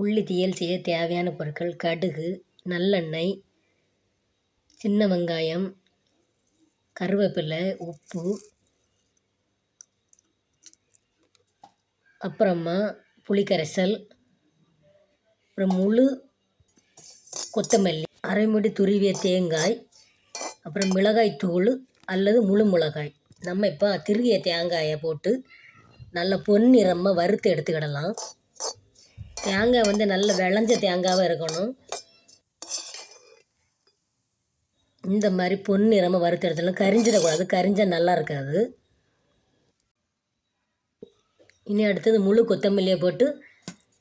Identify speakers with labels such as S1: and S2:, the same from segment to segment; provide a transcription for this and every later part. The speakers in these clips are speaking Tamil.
S1: உள்ளி தீயல் செய்ய தேவையான பொருட்கள்: கடுகு, நல்லெண்ணெய், சின்ன வெங்காயம், கருவேப்பிலை, உப்பு, அப்புறமா புளிக்கரைசல், அப்புறம் முழு கொத்தமல்லி, அரை மூடி துருவிய தேங்காய், அப்புறம் மிளகாய் தூள் அல்லது முழு மிளகாய். நம்ம இப்போ திருகிய தேங்காயை போட்டு நல்லா பொன்னிறமாக வறுத்து எடுத்துக்கிடலாம். தேங்காய் நல்ல விளைஞ்ச தேங்காவாக இருக்கணும். இந்த மாதிரி பொன்னிறமாக வறுத்து எடுத்துக்கலாம். கரிஞ்சிடக்கூடாது, கரிஞ்சால் நல்லா இருக்காது. இனி அடுத்தது முழு கொத்தமல்லியை போட்டு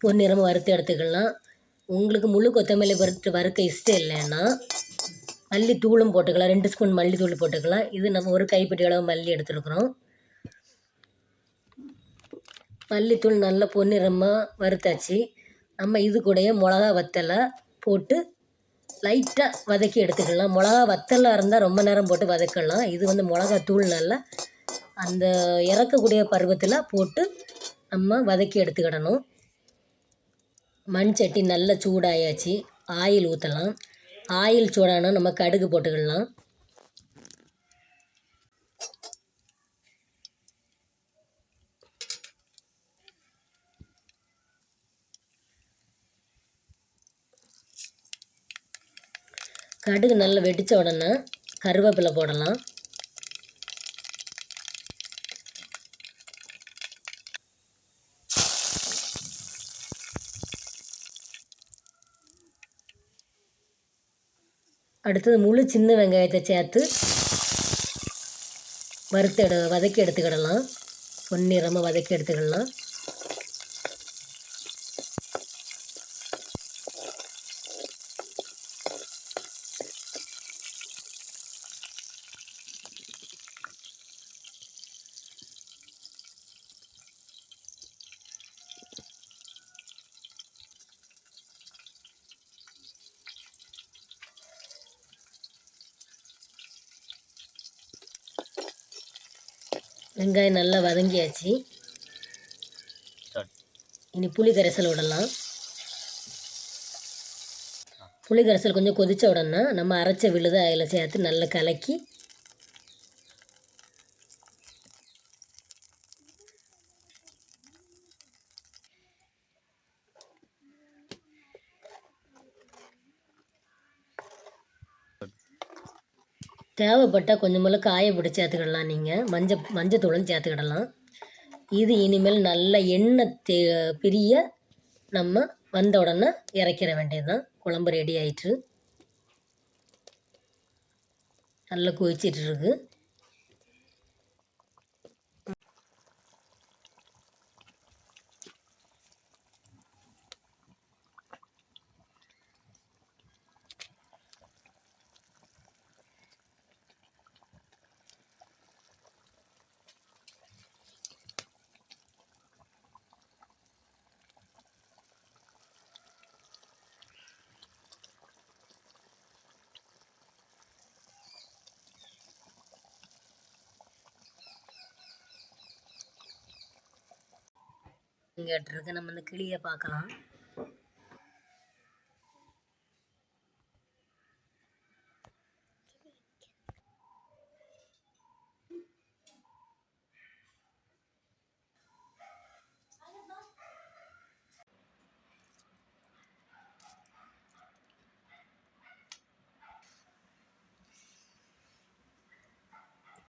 S1: பொன்னிறமாக வறுத்து எடுத்துக்கலாம். உங்களுக்கு முழு கொத்தமல்லி வறுக்க இஷ்டம் இல்லைன்னா மல்லித்தூளும் போட்டுக்கலாம். 2 ஸ்பூன் மல்லித்தூள் போட்டுக்கலாம். இது நம்ம ஒரு கைப்பிடி அளவு மல்லி எடுத்துருக்குறோம். மல்லித்தூள் நல்லா பொன்னிறமாக வறுத்தாச்சு. நம்ம இது கூடயே மிளகா வத்தலை போட்டு லைட்டாக வதக்கி எடுத்துக்கலாம். மிளகா வத்தலாக இருந்தால் ரொம்ப நேரம் போட்டு வதக்கலாம். இது மிளகாத்தூள் நல்லா அந்த இறக்கக்கூடிய பருவத்தில் போட்டு நம்ம வதக்கி எடுத்துக்கிடணும். மண் சட்டி நல்லா சூடாயாச்சு. ஆயில் ஊற்றலாம். ஆயில் சூடானா நம்ம கடுகு போட்டுக்கலாம். கடுகு நல்லா வெடித்த உடனே கருவேப்பிலை போடலாம். அடுத்தது முழு சின்ன வெங்காயத்தை சேர்த்து வதக்கி எடுத்துக்கிடலாம். பொன்னிறமாக வதக்கி எடுத்துக்கிடலாம். வெங்காயம் நல்லா வதங்கியாச்சு. இனி புளி கரைசல் விடலாம். புளி கரைசல் கொஞ்சம் கொதித்த உடனே நம்ம அரைச்ச விழுதை அதில் சேர்த்து நல்லா கலக்கி தேவைப்பட்டால் கொஞ்சம் போல் காய போட்டு சேர்த்துக்கிடலாம். நீங்கள் மஞ்சத்தூளும் சேர்த்துக்கிடலாம். இது இனிமேல் நல்ல எண்ணெய் பிரிய நம்ம வந்த உடனே இறக்கிற வேண்டியது தான். குழம்பு ரெடி ஆயிட்டு நல்லா கொதிச்சிட்ருக்கு. கேட்டிருக்கு. நம்ம இந்த கிளியை பார்க்கலாம்.